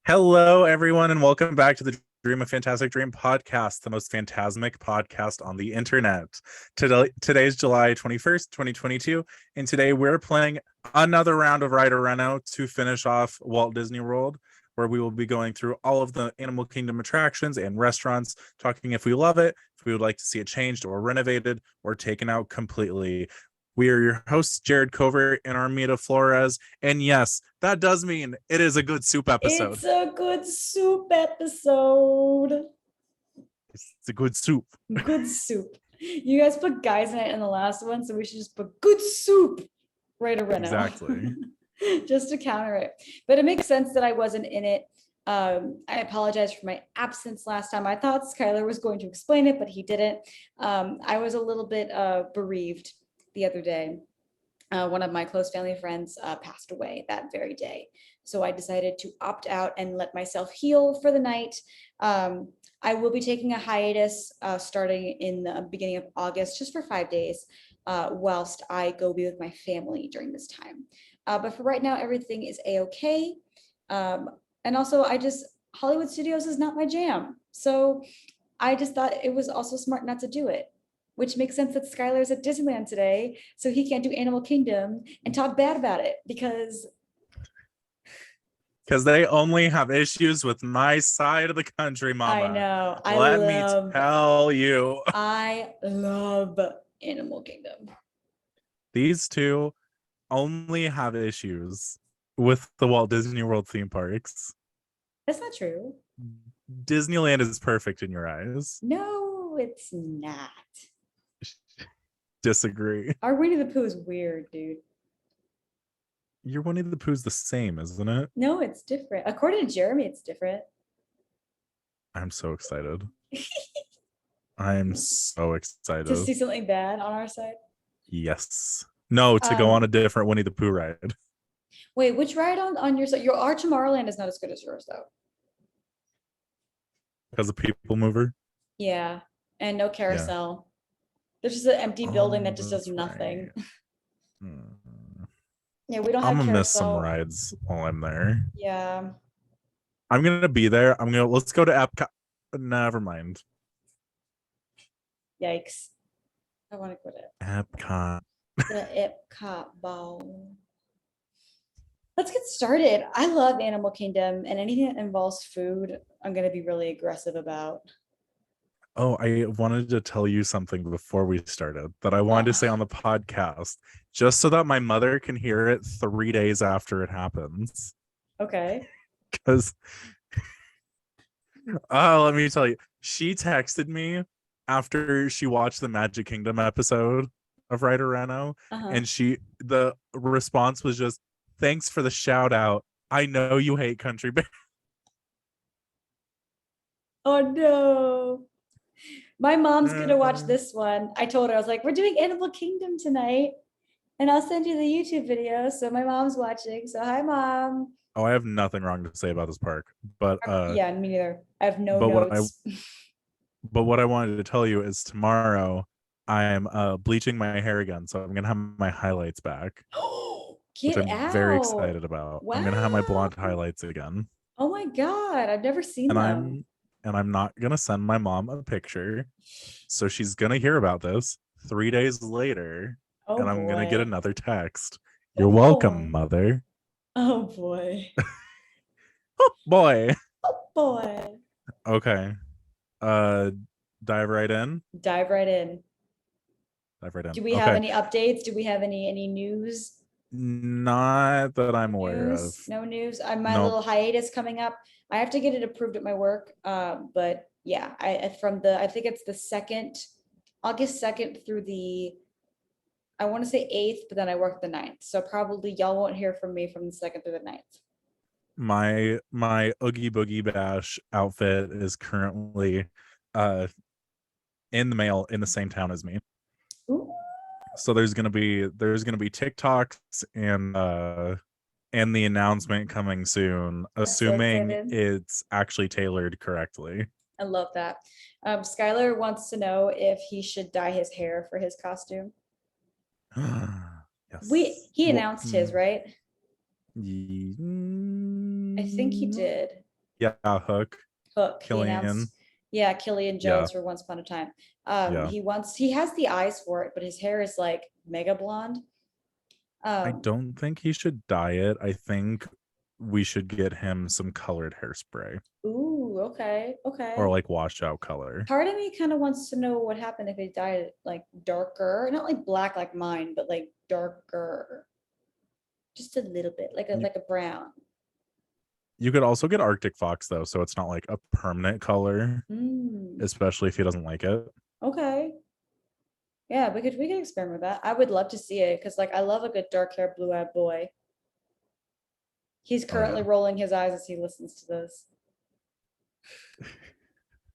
Hello, everyone, and welcome back to the Dream a Fantastic Dream podcast, the most phantasmic podcast on the internet. Today's July 21st, 2022, and today we're playing another round of reno to finish off Walt Disney World, where we will be going through all of the Animal Kingdom attractions and restaurants, talking if we love it, if we would like to see it changed or renovated or taken out completely. We are your hosts, Jared Covert and Armida Flores. And yes, that does mean it is a good soup episode. It's a good soup episode. It's a good soup. Good soup. You guys put guys in it in the last one, so we should just put good soup right around. Exactly. Just to counter it. But it makes sense that I wasn't in it. I apologize for my absence last time. I thought Skylar was going to explain it, but he didn't. I was a little bit bereaved the other day. One of my close family friends passed away that very day. So I decided to opt out and let myself heal for the night. I will be taking a hiatus starting in the beginning of August, just for 5 days, whilst I go be with my family during this time. But for right now, everything is a-okay. And also, Hollywood Studios is not my jam. So I just thought it was also smart not to do it, which makes sense that Skylar's at Disneyland today, so he can't do Animal Kingdom and talk bad about it because they only have issues with my side of the country, Mama. I know. Let me tell you. I love Animal Kingdom. These two only have issues with the Walt Disney World theme parks. That's not true. Disneyland is perfect in your eyes. No, it's not. Disagree. Our Winnie the Pooh is weird, dude. Your Winnie the Pooh's the same, isn't it? No, it's different. According to Jeremy, it's different. I'm so excited. I'm so excited. To see something bad on our side? Yes. No, to go on a different Winnie the Pooh ride. Wait, which ride on your side? Your Our Tomorrowland is not as good as yours, though. Because of People Mover? Yeah, and no carousel. Yeah. There's just an empty building that just does nothing. Right. Yeah, we don't have carousel. I'm gonna miss some rides while I'm there. Yeah. I'm gonna be there. Let's go to Epcot. Never mind. Yikes. I want to go to Epcot. The Epcot ball. Let's get started. I love Animal Kingdom, and anything that involves food, I'm gonna be really aggressive about. Oh, I wanted to tell you something before we started that I wanted to say on the podcast, just so that my mother can hear it 3 days after it happens. Okay. Because, let me tell you, she texted me after she watched the Magic Kingdom episode of Ride Reno, and the response was just, "Thanks for the shout out. I know you hate Country Bear." Oh no. My mom's gonna watch this one. I told her, I was like, we're doing Animal Kingdom tonight, and I'll send you the YouTube video. So my mom's watching. So hi, Mom. Oh, I have nothing wrong to say about this park, but yeah, me neither. I have no notes. But what I wanted to tell you is tomorrow I'm bleaching my hair again, so I'm gonna have my highlights back. Which I'm very excited about. Wow. I'm gonna have my blonde highlights again. Oh my god, I've never seen them. I'm not gonna send my mom a picture, so she's gonna hear about this 3 days later, and I'm gonna get another text. You're welcome, Mother. Oh boy. Oh boy. Oh boy. Okay. Dive right in. Dive right in. Do we have any updates? Do we have any news? Not that I'm aware of. No news. My little hiatus coming up. I have to get it approved at my work. But yeah, I think it's August 2nd through I want to say 8th, but then I work the 9th. So probably y'all won't hear from me from the 2nd through the 9th. My Oogie Boogie Bash outfit is currently in the mail in the same town as me. Ooh. So there's gonna be TikToks and the announcement coming soon, assuming it's actually tailored correctly. I love that. Skylar wants to know if he should dye his hair for his costume. Yes. He announced his, right? I think he did. Yeah, Hook, Hook, he Killian. announced. Yeah, Killian Yeah, Jones for Once Upon a Time. yeah. He has the eyes for it, but his hair is like mega blonde. I Um, don't think he should dye it. I think we should get him some colored hairspray ooh, okay, or okay. like washout color. Part of me kind of wants to know what happened if he dyed it like darker, not like black like mine, but like darker, just a little bit, You, like a brown. you could also get Arctic Fox though, so it's not like a permanent color, Mm, especially if he doesn't like it. okay. Yeah, we could experiment with that. I would love to see it because like I love a good dark haired blue eyed boy. He's Oh currently yeah. rolling his eyes as he listens to this.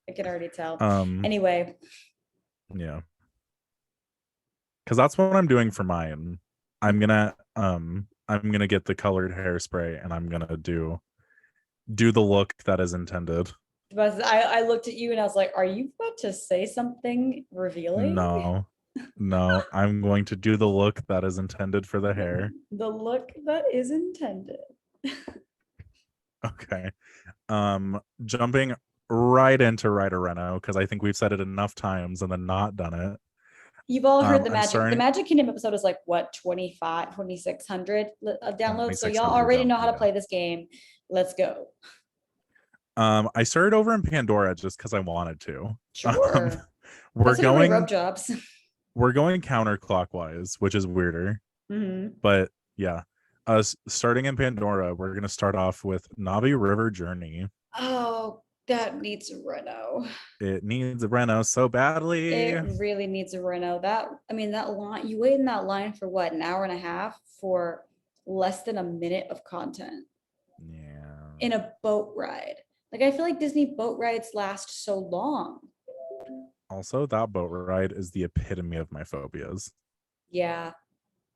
I can already tell. Um, Anyway, yeah. Because that's what I'm doing for mine. I'm gonna get the colored hairspray and I'm gonna do the look that is intended. but I looked at you and I was like, are you about to say something revealing? No, no, I'm going to do the look that is intended for the hair. The look that is intended. Okay. Jumping right into Ryder Reno because I think we've said it enough times and then not done it. You've all heard the I'm magic. The starting Magic Kingdom episode is like what, 25, 2,600 downloads. So y'all 2600 already down. know how to Yeah. play this game. Let's go. I started over in Pandora just because I wanted to. Um, Sure. we're That's what everybody going rope jobs. we're going counterclockwise, which is weirder, Mhm. but yeah. Us starting in Pandora, we're gonna start off with Navi River Journey. Oh, that needs a reno. It needs a Reno so badly. It really needs a reno. I mean, that line, you wait in that line for what, an hour and a half for less than a minute of content Yeah. in a boat ride. Like, I feel like Disney boat rides last so long. Also, that boat ride is the epitome of my phobias, Yeah.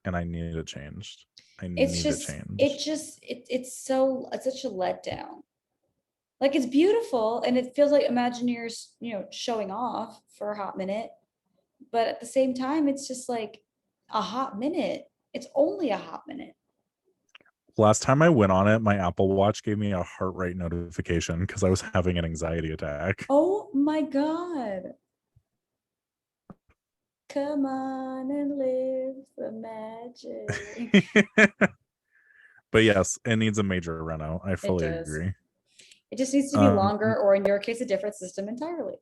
and I need it changed. I It's need it just, it changed. just, it's such a letdown. Like, it's beautiful and it feels like Imagineers, showing off for a hot minute. But at the same time, it's just like a hot minute. It's only a hot minute. Last time I went on it, my Apple Watch gave me a heart rate notification because I was having an anxiety attack. Oh my God. Come on and live the magic. But yes, it needs a major reno. I It fully does. agree. It just needs to be Um, longer, or in your case, a different system entirely.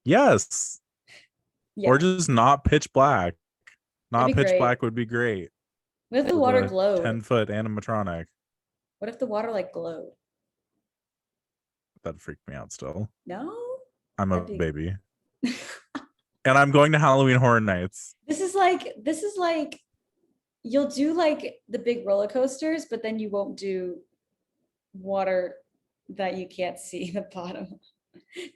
yes, or Yeah, just not pitch black. that'd Not be pitch great. black would be great What if the with water a glowed? 10-foot animatronic. What if the water like glowed? That freaked me out still. No, I'm a that'd be. baby. And I'm going to Halloween Horror Nights. This is like you'll do like the big roller coasters, but then you won't do water that you can't see the bottom.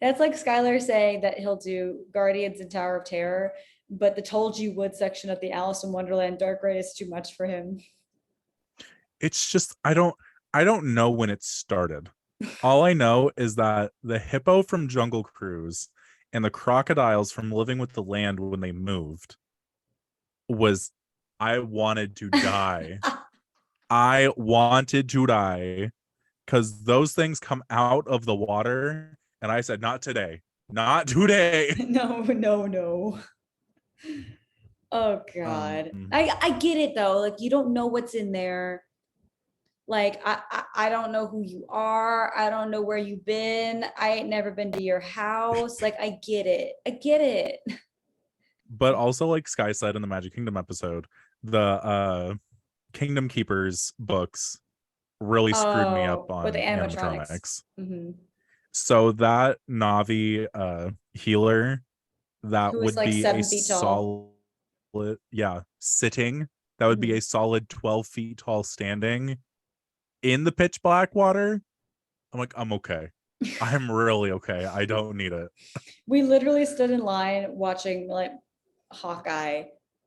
That's like Skylar saying that he'll do Guardians and Tower of Terror, but the Told You Would section of the Alice in Wonderland Dark Ride is too much for him. It's just I don't know when it started. All I know is that the hippo from Jungle Cruise and the crocodiles from Living with the Land when they moved was I wanted to die. I wanted to die because those things come out of the water and I said not today. Not today. No, no, no. Oh God. Um I get it though. Like you don't know what's in there. Like I don't know who you are. I don't know where you've been. I ain't never been to your house. Like I get it. I get it. but also like Sky said in the Magic Kingdom episode, the Kingdom Keepers books really screwed me up Oh, with the on animatronics. animatronics. Hmm. So that Navi healer that Who is would like be a 7 feet tall. solid, yeah, sitting, that would be Mhm. a solid 12 feet tall standing in the pitch black water. I'm like, I'm okay. I'm really okay. I don't need it. We literally stood in line watching like Hawkeye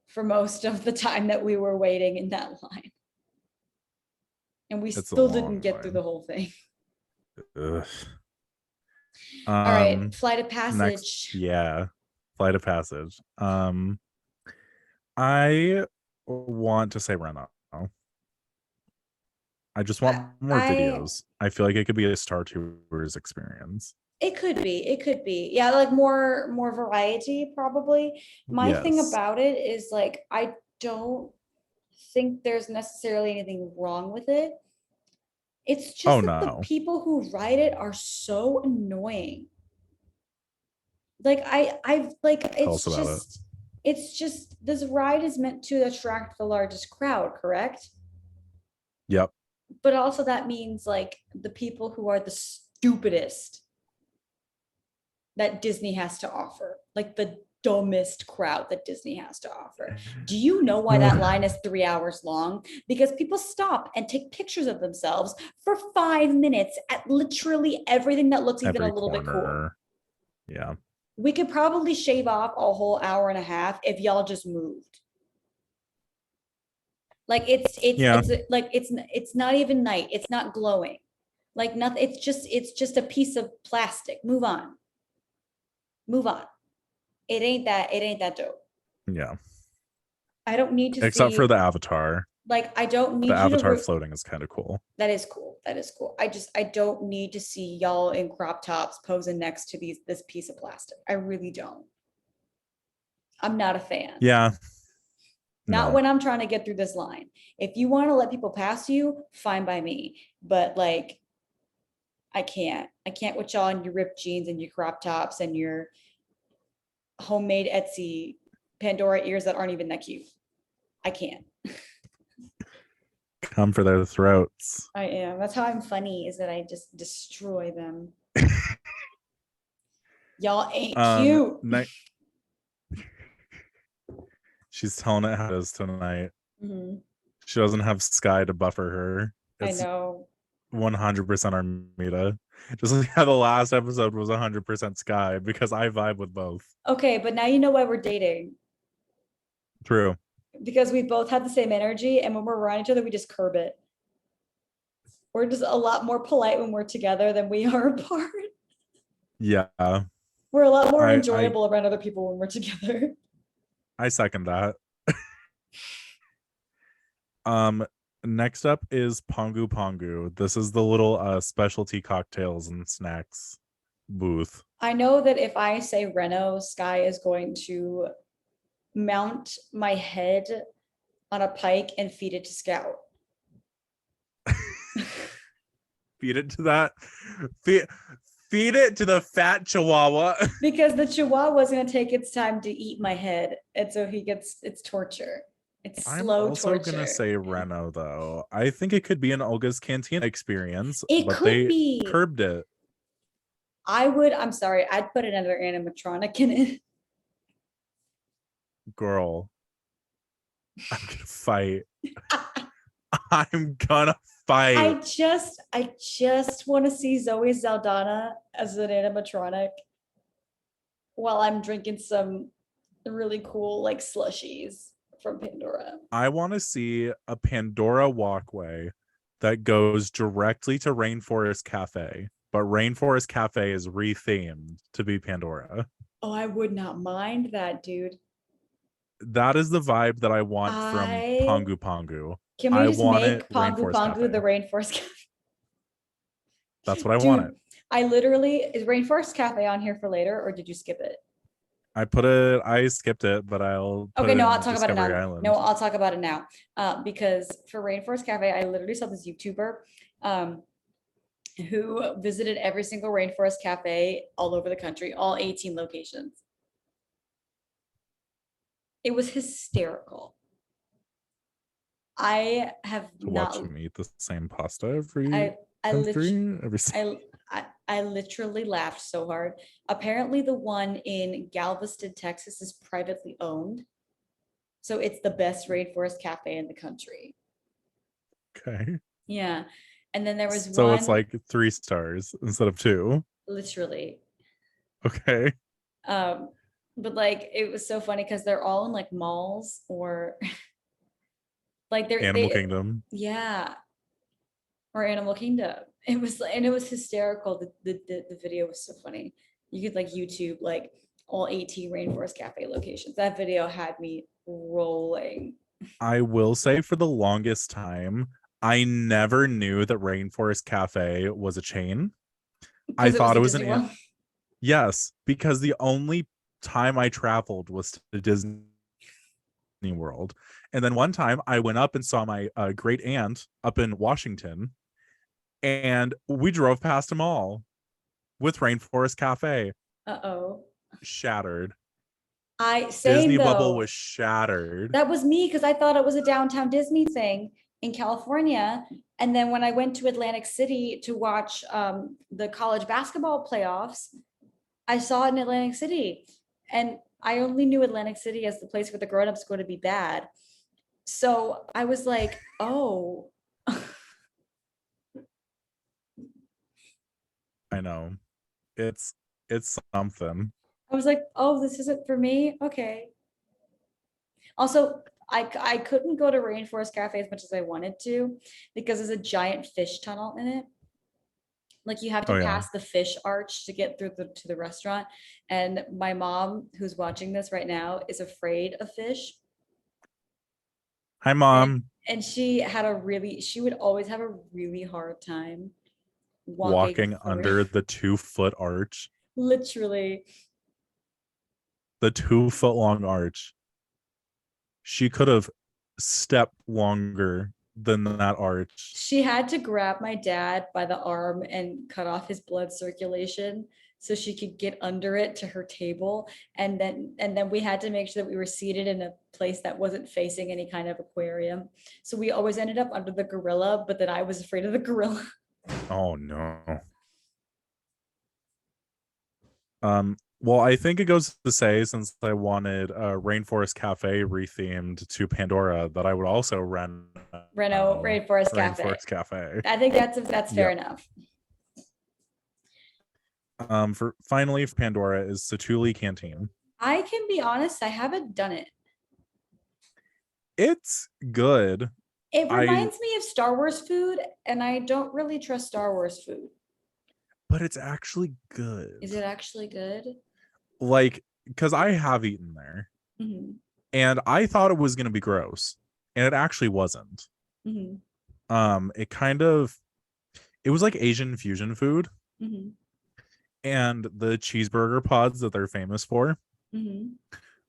for most of the time that we were waiting in that line. And we It's a still didn't long get through the line. whole thing. Ugh. All right, Um, flight of next, passage. yeah, Flight of Passage. I want to say Reno. I just I, want more I videos. I feel like it could be a Star Tours experience. it could be, it could be. Yeah, like more variety probably. My thing Yes. about it is like I don't think there's necessarily anything wrong with it. It's Oh just that the no. people who write it are so annoying. Like I've like Tell us about it. it's just this ride is meant to attract the largest crowd, correct? Yep. But also that means like the people who are the stupidest that Disney has to offer, like the dumbest crowd that Disney has to offer. Do you know why that line is 3 hours long? Because people stop and take pictures of themselves for 5 minutes at literally everything that looks even a Every little bit cool. corner. Yeah. We could probably shave off a whole hour and a half if y'all just moved. Like Yeah. it's not even night. It's not glowing. Like nothing. It's just a piece of plastic. Move on. Move on. It ain't that dope. Yeah. I don't need to Except for see the Avatar. like I don't The need you to Avatar floating is kind of cool. that is cool. That is cool. I don't need to see y'all in crop tops posing next to this piece of plastic. I really don't. I'm not a fan. Yeah. Not No. when I'm trying to get through this line. If you want to let people pass you, fine by me. But like I can't. I can't with y'all in your ripped jeans and your crop tops and your homemade Etsy Pandora ears that aren't even that cute. I can't. Come for their throats. I am. That's how I'm funny, is that I just destroy them. Y'all ain't cute. She's telling it how it is tonight. Mhm. She doesn't have Sky to buffer her. I It's know. 100% Armida. Just like how the last episode was 100% Sky, because I vibe with both. Okay, but now you know why we're dating. True. Because we both have the same energy, and when we're around each other, we just curb it. We're just a lot more polite when we're together than we are apart. Yeah. We're a lot more I enjoyable around other people when we're together. I second that. Next up is Pongu Pongu. This is the little specialty cocktails and snacks booth. I know that if I say Reno, Sky is going to mount my head on a pike and feed it to Scout. Feed it to that. Feed it to the fat chihuahua. Because the Chihuahua is going to take its time to eat my head. And so it's torture. It's I'm slow also torture. gonna say Reno though. I think it could be an Olga's Cantina experience, It but could they be. curbed it. I'm sorry, I'd put another animatronic in it. Girl, I'm gonna fight. I'm gonna fight. I just want to see Zoe Saldana as an animatronic while I'm drinking some really cool like slushies from Pandora. I want to see a Pandora walkway that goes directly to Rainforest Cafe, but Rainforest Cafe is rethemed to be Pandora. Oh, I would not mind that, dude. That is the vibe that I want from I Pongu Pongu. Can we I just want it make Pongu Rainforest Pongu Cafe. the Rainforest Cafe? That's what I Dude, wanted. I literally, is Rainforest Cafe on here for later, or did you skip it? I skipped it, but I'll put Okay, it no, in I'll talk about it Discovery now. Island. No, I'll talk about it now. Because for Rainforest Cafe, I literally saw this YouTuber who visited every single Rainforest Cafe all over the country, all 18 locations. It was hysterical. I have To not. watch him eat the same pasta every I country. I literally laughed so hard. Apparently, the one in Galveston, Texas, is privately owned, so it's the best rainforest cafe in the country. Okay. Yeah, and then there was So one. it's like 3 stars instead of 2. Literally. Okay. But like it was so funny because they're all in like malls or like Animal Kingdom. yeah, or Animal Kingdom. It was hysterical. The video was so funny. You could like YouTube like all 18 Rainforest Cafe locations. That video had me rolling. I will say for the longest time, I never knew that Rainforest Cafe was a chain. I Because it was thought the it was Disney one. yes, because the only time I traveled was to Disney World. And then one time I went up and saw my great aunt up in Washington, and we drove past them all with Rainforest Cafe. Uh-oh. Shattered. Same Disney bubble though. was shattered. That was me because I thought it was a downtown Disney thing in California. And then when I went to Atlantic City to watch the college basketball playoffs, I saw it in Atlantic City. And I only knew Atlantic City as the place where the grown-ups go to be bad. So I was like, oh. I know. It's something. I was like, oh, this isn't for me. Okay. Also, I couldn't go to Rainforest Cafe as much as I wanted to because there's a giant fish tunnel in it. Like you have to Oh yeah. pass the fish arch to get through to the restaurant. And my mom, who's watching this right now, is afraid of fish. Hi And mom. she would always have a really hard time walking Walking through. under the 2-foot arch. Literally. The 2-foot long arch. She could have stepped longer than that arch. She had to grab my dad by the arm and cut off his blood circulation so she could get under it to her table. And then we had to make sure that we were seated in a place that wasn't facing any kind of aquarium. So we always ended up under the gorilla, but then I was afraid of the gorilla. Oh no. Well, I think it goes to say, since I wanted a Rainforest Cafe rethemed to Pandora, that I would also rent Reno Rainforest Cafe. Rainforest Cafe. I think that's fair enough. For finally, for Pandora is Satuli Canteen. I can be honest, I haven't done it. It's good. It reminds me of Star Wars food, and I don't really trust Star Wars food. But it's actually good. Is it actually good? Like, because I have eaten there, Mm-hmm. and I thought it was going to be gross, and it actually wasn't. Mm-hmm. It was like Asian fusion food, Mm-hmm. and the cheeseburger pods that they're famous for Mm-hmm.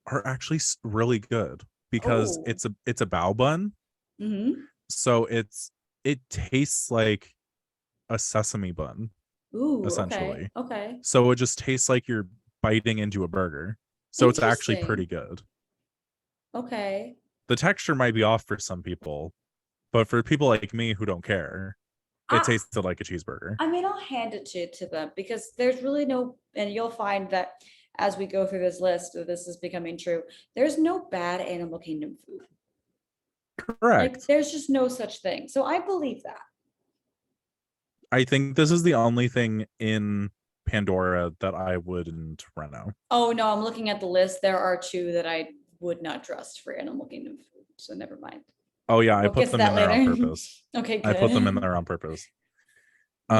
are actually really good because Oh. it's a bao bun, Mm-hmm. so it tastes like a sesame bun. Ooh, essentially. Okay. So it just tastes like you're biting into a burger. So it's actually pretty good. Okay. The texture might be off for some people, but for people like me who don't care, it tasted like a cheeseburger. I mean, I'll hand it to them because there's really no, and you'll find that as we go through this list, this is becoming true. There's no bad Animal Kingdom food. Correct. Like, there's just no such thing. So I believe that. I think this is the only thing in Pandora that I wouldn't reno. Oh no, I'm looking at the list. There are two that I would not trust for Animal Kingdom food. So never mind. Oh yeah, I put them in there on purpose. Okay, good. I put them in there on purpose. You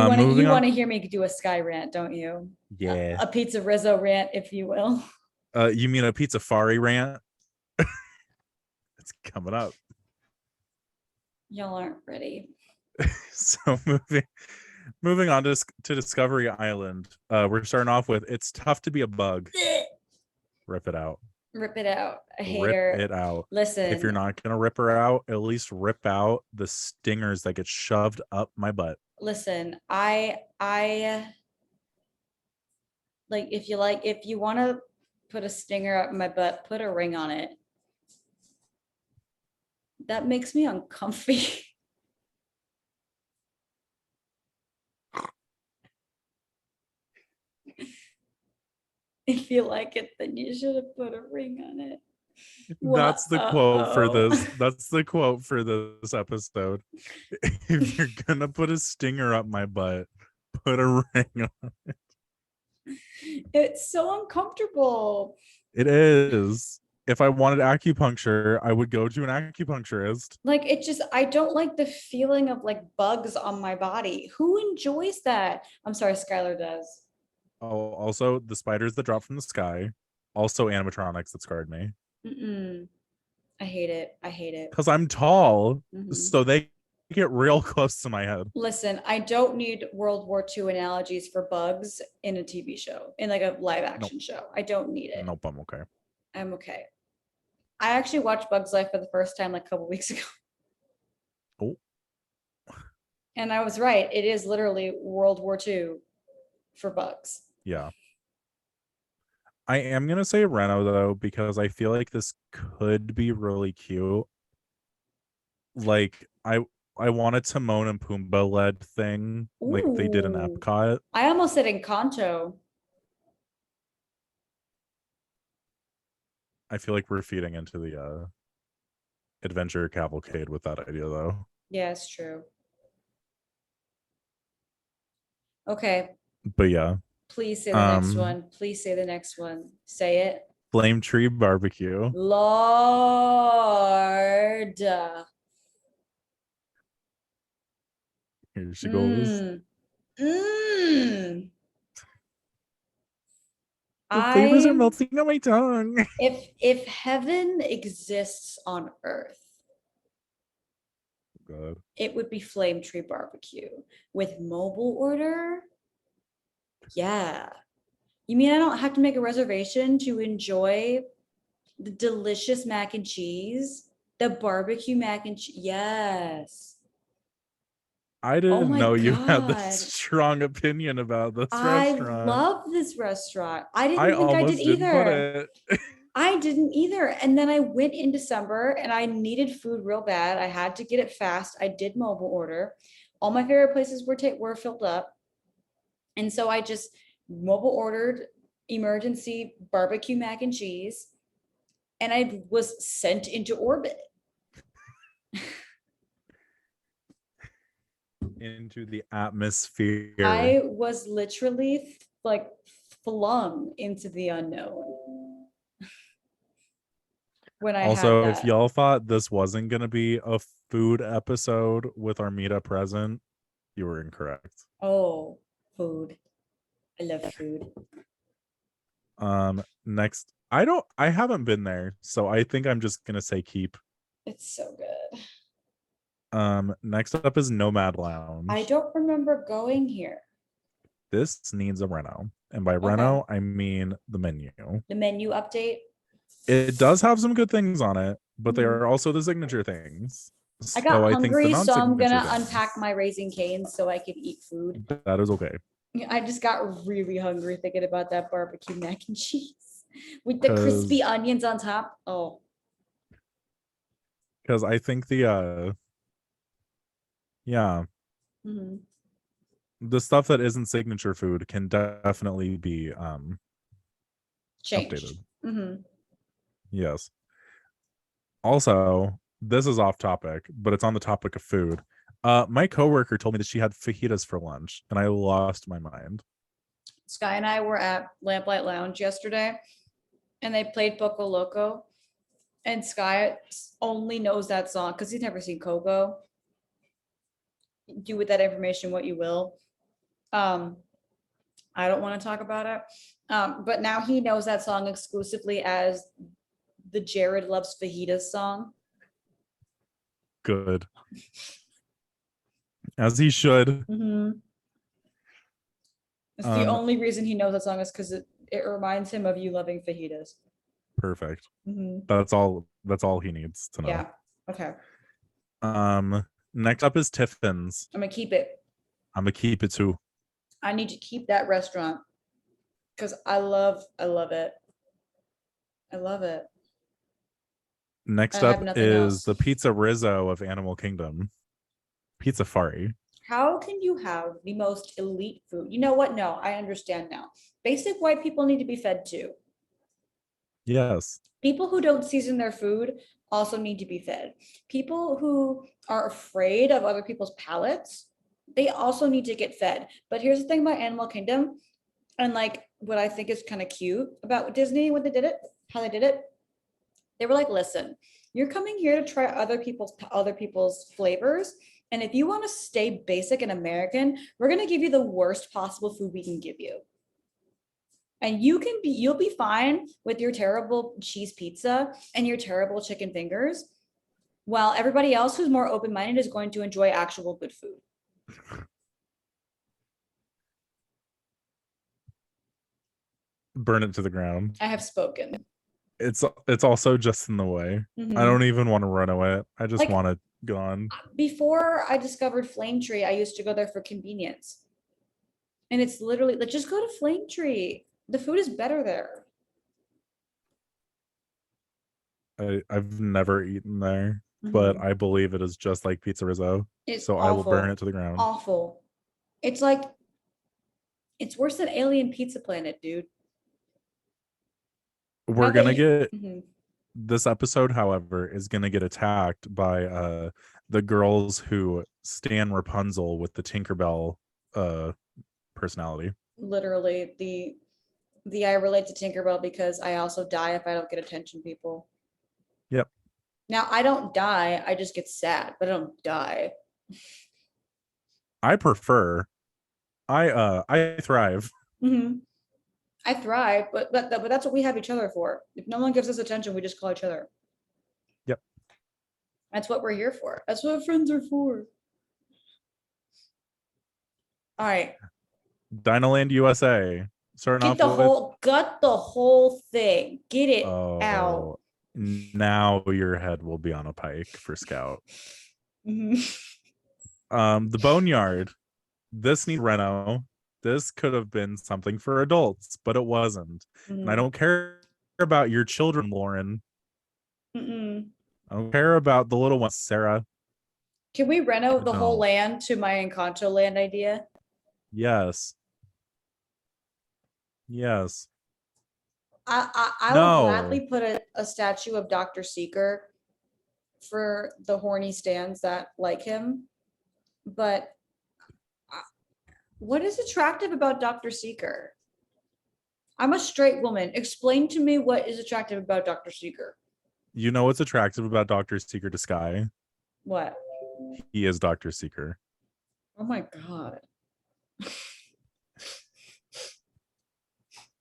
want to hear me do a sky rant, don't you? Yeah. A pizza Rizzo rant, if you will. You mean a pizza Fari rant? It's coming up. Y'all aren't ready. So moving on to Discovery Island. We're starting off with it's tough to be a bug. Rip it out. Rip it out. I hate her. Rip it out. Listen. If you're not gonna rip her out, at least rip out the stingers that get shoved up my butt. Listen, I like if you want to put a stinger up my butt, put a ring on it. That makes me uncomfy. If you like it, then you should have put a ring on it. That's the quote for this. That's the quote for this episode. If you're gonna put a stinger up my butt, put a ring on it. It's so uncomfortable. It is. If I wanted acupuncture, I would go to an acupuncturist. Like I don't like the feeling of like bugs on my body. Who enjoys that? I'm sorry, Skylar does. Oh, also the spiders that drop from the sky. Also animatronics that scarred me. I hate it. I hate it. Because I'm tall, so they it real close to my head. Listen, I don't need World War II analogies for bugs in a TV show, in like a live Nope. action show. I don't need it. Nope, I'm okay. I'm okay. I actually watched Bugs Life for the first time like a couple weeks ago. Oh, And I was right. It is literally World War II for bugs. yeah. I am gonna say Reno though, because I feel like this could be really cute. Like I want a Timon and Pumbaa led thing, like they did in Ooh. Epcot. I almost said Encanto. I feel like we're feeding into the adventure cavalcade with that idea though. Yeah, it's true. Okay, But yeah, please say the next um one. Please say the next one. Say it. Flame Tree Barbecue. Lord. Here she goes. Mm. Mm. The flavors are I melting on my tongue. if heaven exists on earth, God. it would be Flame Tree Barbecue with mobile order. Yeah. You mean I don't have to make a reservation to enjoy the delicious mac and cheese, the barbecue mac and cheese? Yes. I Oh didn't my know you had this God. strong opinion about this I restaurant. love this restaurant. I I didn't think I did almost didn't put either. it. I didn't either. And then I went in December and I needed food real bad. I had to get it fast. I did mobile order. All my favorite places were filled up. And so I just mobile ordered emergency barbecue mac and cheese and I was sent into orbit. Into the atmosphere. I was literally like flung into the unknown when I had Also, if that. y'all thought this wasn't going to be a food episode with Armida present, you were incorrect. Oh, food. I love food. Next, I haven't been there, so I think I'm just going to say keep. It's so good. Next up is Nomad Lounge. I don't remember going here. This needs a reno, and by Okay. reno I mean the menu. The menu update. It does have some good things on it, but they Mhm. are also the signature things. I So got I think the hungry, so I'm non-signature gonna things, unpack my Raising Cane's so I can eat food. that is okay. I just got really hungry thinking about that barbecue mac and cheese with the 'Cause- crispy onions on top. Oh, Because I think the yeah, mhm. the stuff that isn't signature food can definitely be Changed. updated. Mhm. Yes. Also, this is off topic, but it's on the topic of food. My coworker told me that she had fajitas for lunch, and I lost my mind. Sky and I were at Lamplight Lounge yesterday, and they played Poco Loco, and Sky only knows that song because he's never seen Coco. Do with that information what you will. I don't want to talk about it. But now he knows that song exclusively as the Jared Loves Fajitas song. Good. As he should. Mm-hmm. It's the only reason he knows that song is because it reminds him of you loving fajitas. Perfect. Mm-hmm. That's all he needs to know. Yeah. Okay. Next up is Tiffin's. I'm gonna keep it. I'm gonna keep it too. I need to keep that restaurant because I love it. I love it. Next I have up nothing is else. the Pizza Rizzo of Animal Kingdom. Pizza Fari. How can you have the most elite food? You know what? No, I understand now. Basic white people need to be fed too. Yes. People who don't season their food also need to be fed. People who are afraid of other people's palates, they also need to get fed. But here's the thing about Animal Kingdom, and like what I think is kind of cute about Disney when they did it, how they did it. They were like, listen, you're coming here to try other people's flavors. And if you want to stay basic and American, we're going to give you the worst possible food we can give you. And you'll be fine with your terrible cheese pizza and your terrible chicken fingers. while everybody else who's more open-minded is going to enjoy actual good food. Burn it to the ground. I have spoken. It's also just in the way. I don't even want to run away. I just Like, want it gone. before I discovered Flame Tree, I used to go there for convenience. And it's literally like, just go to Flame Tree. The food is better there. I've never eaten there, but I believe it is just like Pizza Rizzo. It's So I will burn it to the ground. Awful. It's like, it's worse than Alien Pizza Planet, dude. We're Not that gonna you- get this episode, however, is gonna get attacked by the girls who stan Rapunzel with the Tinkerbell personality. literally the I relate to Tinkerbell because I also die if I don't get attention, people. Yep. Now I don't die, I just get sad, but I don't die. I prefer. I thrive. I thrive, but that's what we have each other for. If no one gives us attention, we just call each other. Yep. That's what we're here for. That's what friends are for. All right. Dinoland USA. Starting off with gut the whole thing. Get it out. Now your head will be on a pike for Scout. The Boneyard. This needs reno. This could have been something for adults, but it wasn't. And I don't care about your children, Lauren. I don't care about the little ones, Sarah. Can we reno the whole land to my Encanto land idea? Yes. Yes. I will gladly put a statue of Dr. Seeker for the horny stands that like him. But what is attractive about Dr. Seeker? I'm a straight woman. Explain to me what is attractive about Dr. Seeker. You know what's attractive about Dr. Seeker to Sky? What? He is Dr. Seeker. Oh my God.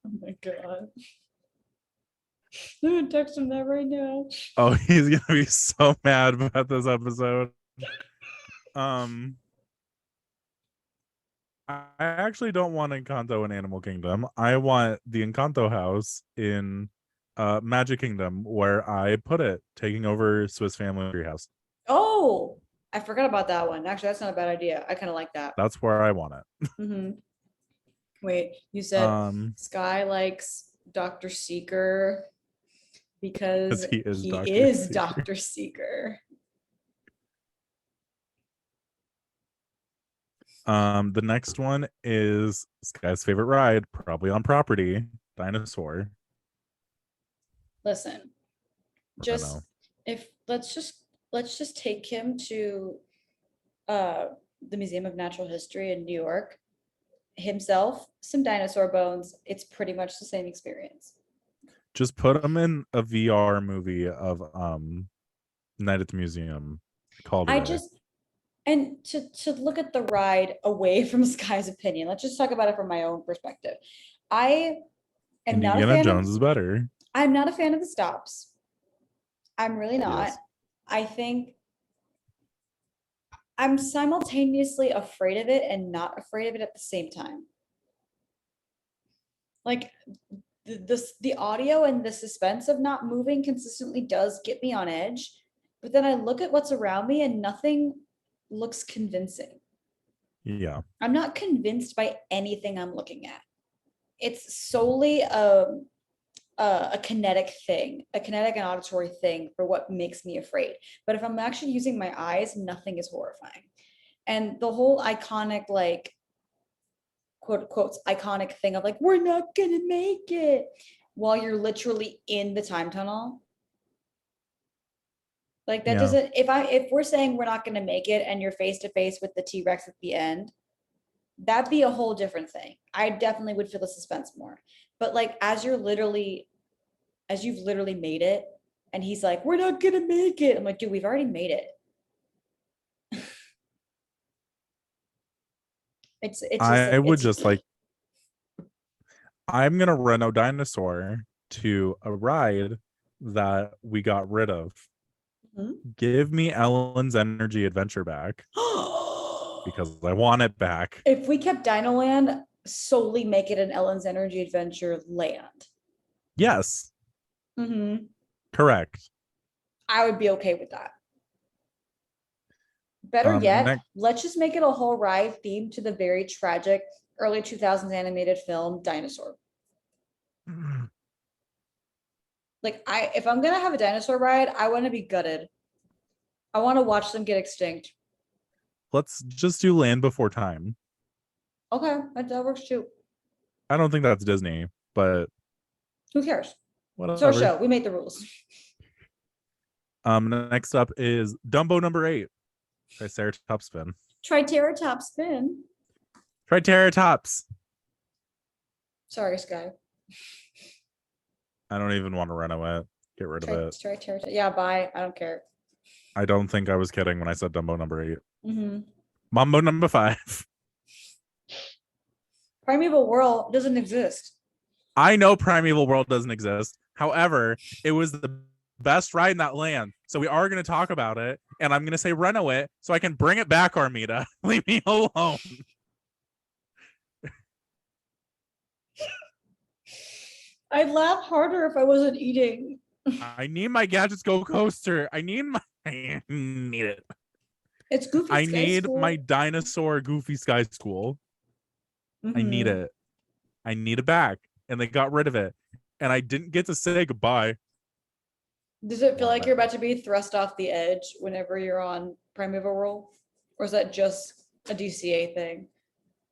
Oh my God. I'm gonna text him that right now. Oh, he's gonna be so mad about this episode. I actually don't want Encanto in Animal Kingdom. I want the Encanto house in Magic Kingdom, where I put it, taking over Swiss Family Treehouse. Oh, I forgot about that one. Actually, that's not a bad idea. I kind of like that. That's where I want it. Wait, you said Sky likes Dr. Seeker because he is Dr. Seeker. The next one is Sky's favorite ride, probably on property, Dinosaur. Listen, let's just take him to the Museum of Natural History in New York himself, some dinosaur bones. It's pretty much the same experience. Just put him in a VR movie of Night at the Museum. And to look at the ride away from Sky's opinion, let's just talk about it from my own perspective. I am not a fan Jones is better. I'm not a fan of the stops. I'm really not. Yes. I think I'm simultaneously afraid of it and not afraid of it at the same time. Like the audio and the suspense of not moving consistently does get me on edge, but then I look at what's around me and nothing looks convincing. Yeah. I'm not convinced by anything I'm looking at. It's solely a kinetic thing, a kinetic and auditory thing for what makes me afraid. But if I'm actually using my eyes, nothing is horrifying. And the whole iconic, like, quote quotes, iconic thing of like, we're not gonna make it while you're literally in the time tunnel. Like that doesn't, if we're saying we're not gonna make it and you're face to face with the T-Rex at the end, that'd be a whole different thing. I definitely would feel the suspense more. But like as you've literally made it, and he's like, we're not gonna make it. I'm like, dude, we've already made it. I'm gonna reno Dinosaur to a ride that we got rid of. Give me Ellen's Energy Adventure back because I want it back. If we kept Dino Land, solely make it an Ellen's Energy Adventure land. Yes, Mm-hmm. correct. I would be okay with that. Better yet, let's just make it a whole ride themed to the very tragic early 2000s animated film Dinosaur. Like, if I'm gonna have a dinosaur ride, I want to be gutted. I want to watch them get extinct. Let's just do Land Before Time. Okay, that works too. I don't think that's Disney, but who cares? whatever. It's our show. We made the rules. Next up is Dumbo number 8. Triceratops spin. Triceratops spin. Triceratops. Sorry, Sky. I don't even want to run away. Get rid of it. Triceratops. Yeah, bye. I don't care. I don't think I was kidding when I said Dumbo number 8. Mm-hmm. Mambo number 5. Primeval World doesn't exist. I know Primeval World doesn't exist. However, it was the best ride in that land. So we are going to talk about it. And I'm going to say reno it so I can bring it back, Armida. Leave me alone. I'd laugh harder if I wasn't eating. I need my Gadgets Go coaster. I need it. It's Goofy I Sky need School. my dinosaur Goofy Sky School. Mm-hmm. I need it. I need it back. And they got rid of it. And I didn't get to say goodbye. Does it feel like you're about to be thrust off the edge whenever you're on Primeval World? Or is that just a DCA thing?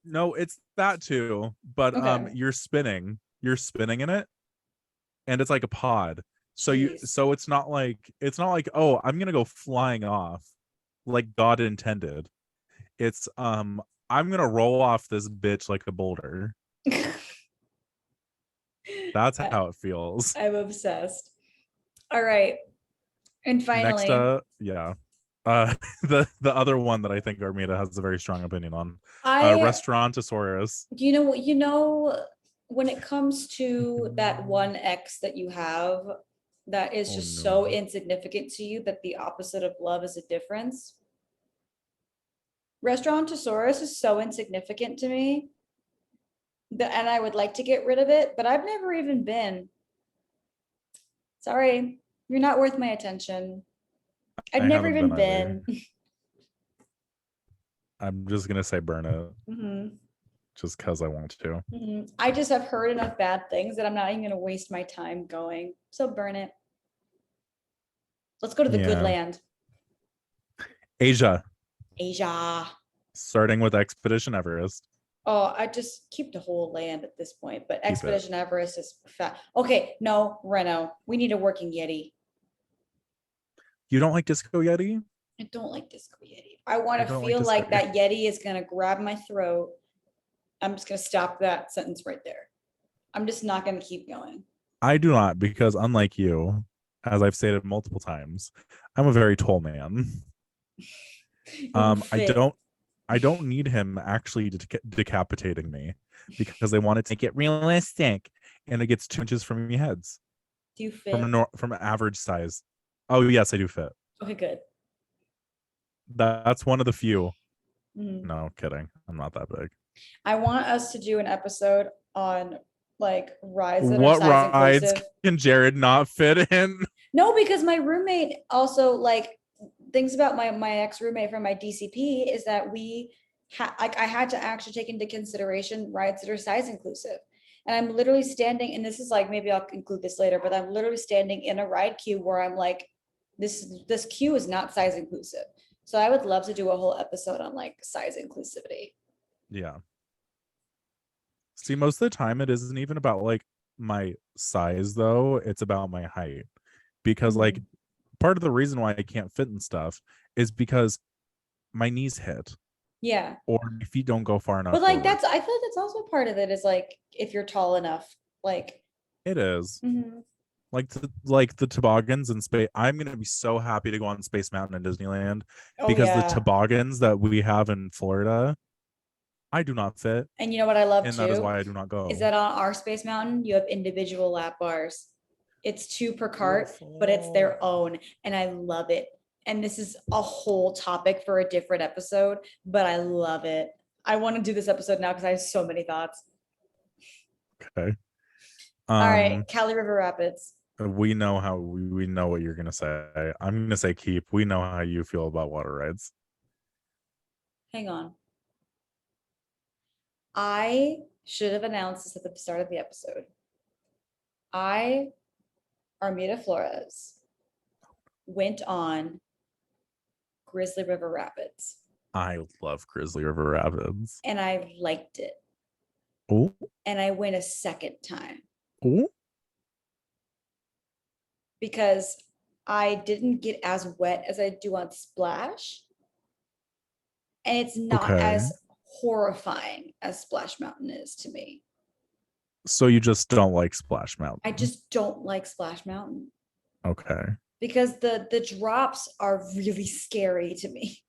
No, it's that too. But okay. You're spinning in it. And it's like a pod. So so it's not like oh, I'm gonna go flying off like God intended. It's I'm gonna roll off this bitch like a boulder. That's how it feels. I'm obsessed. All right. And finally, next the other one that I think Armida has a very strong opinion on. Restaurantosaurus. You know when it comes to that one X that you have that is just so insignificant to you that the opposite of love is a difference. Restaurantosaurus is so insignificant to me and I would like to get rid of it, but I've never even been. Sorry, you're not worth my attention. I've never even been. I'm just gonna say burn it. Mm-hmm. Just because I want to. Mm-hmm. I just have heard enough bad things that I'm not even gonna waste my time going. So burn it. Let's go to the good land. Asia. Starting with Expedition Everest. Oh, I just keep the whole land at this point, but Expedition Everest is fat. Okay, no, Reno. We need a working Yeti. You don't like Disco Yeti? I don't like Disco Yeti. I want to feel like that Yeti is going to grab my throat. I'm just going to stop that sentence right there. I'm just not going to keep going. I do not, because unlike you, as I've stated multiple times, I'm a very tall man. I don't need him actually decapitating me because they want to make it realistic and it gets 2 inches from your heads. Do you fit? From average size. Oh, yes, I do fit. Okay, good. That's one of the few. Mm-hmm. No, kidding. I'm not that big. I want us to do an episode on like rides that what are size rides inclusive. Can Jared not fit in? No, because my roommate also like things about my ex-roommate from my DCP is that I had to actually take into consideration rides that are size inclusive. And I'm literally standing, and this is like, maybe I'll include this later, but I'm literally standing in a ride queue where I'm like, this queue is not size inclusive. So I would love to do a whole episode on like size inclusivity. Yeah. See, most of the time it isn't even about like my size though. It's about my height. Because like part of the reason why I can't fit and stuff is because my knees hit. Yeah. Or my feet don't go far enough. But like I feel like that's also part of it is like if you're tall enough, like it is. Mm-hmm. Like the toboggans in space. I'm gonna be so happy to go on Space Mountain in Disneyland because the toboggans that we have in Florida, I do not fit. And you know what I love and too? And that is why I do not go. Is that on our Space Mountain, you have individual lap bars. It's two per cart, but it's their own, and I love it. And this is a whole topic for a different episode, but I love it. I want to do this episode now because I have so many thoughts. Okay. All right, Cali River Rapids. We know how we know what you're gonna say. I'm gonna say keep. We know how you feel about water rides. Hang on. I should have announced this at the start of the episode. I, Armida Flores, went on Grizzly River Rapids. I love Grizzly River Rapids. And I liked it. Oh. And I went a second time. Oh. Because I didn't get as wet as I do on Splash. And it's not as horrifying as Splash Mountain is to me. So you just don't like Splash Mountain? I just don't like Splash Mountain. Okay. Because the drops are really scary to me.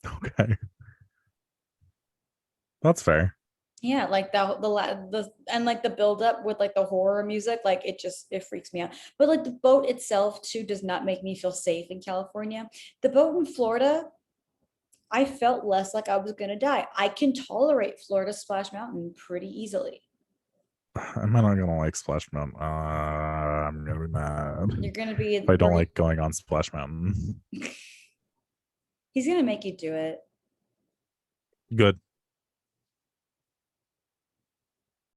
Okay. That's fair. Yeah, like the and like the build up with like the horror music, like it freaks me out. But like the boat itself too does not make me feel safe in California. The boat in Florida, I felt less like I was gonna die. I can tolerate Florida Splash Mountain pretty easily. I'm not gonna like Splash Mountain. I'm gonna be mad. You're gonna be. If I don't like going on Splash Mountain. He's gonna make you do it. Good.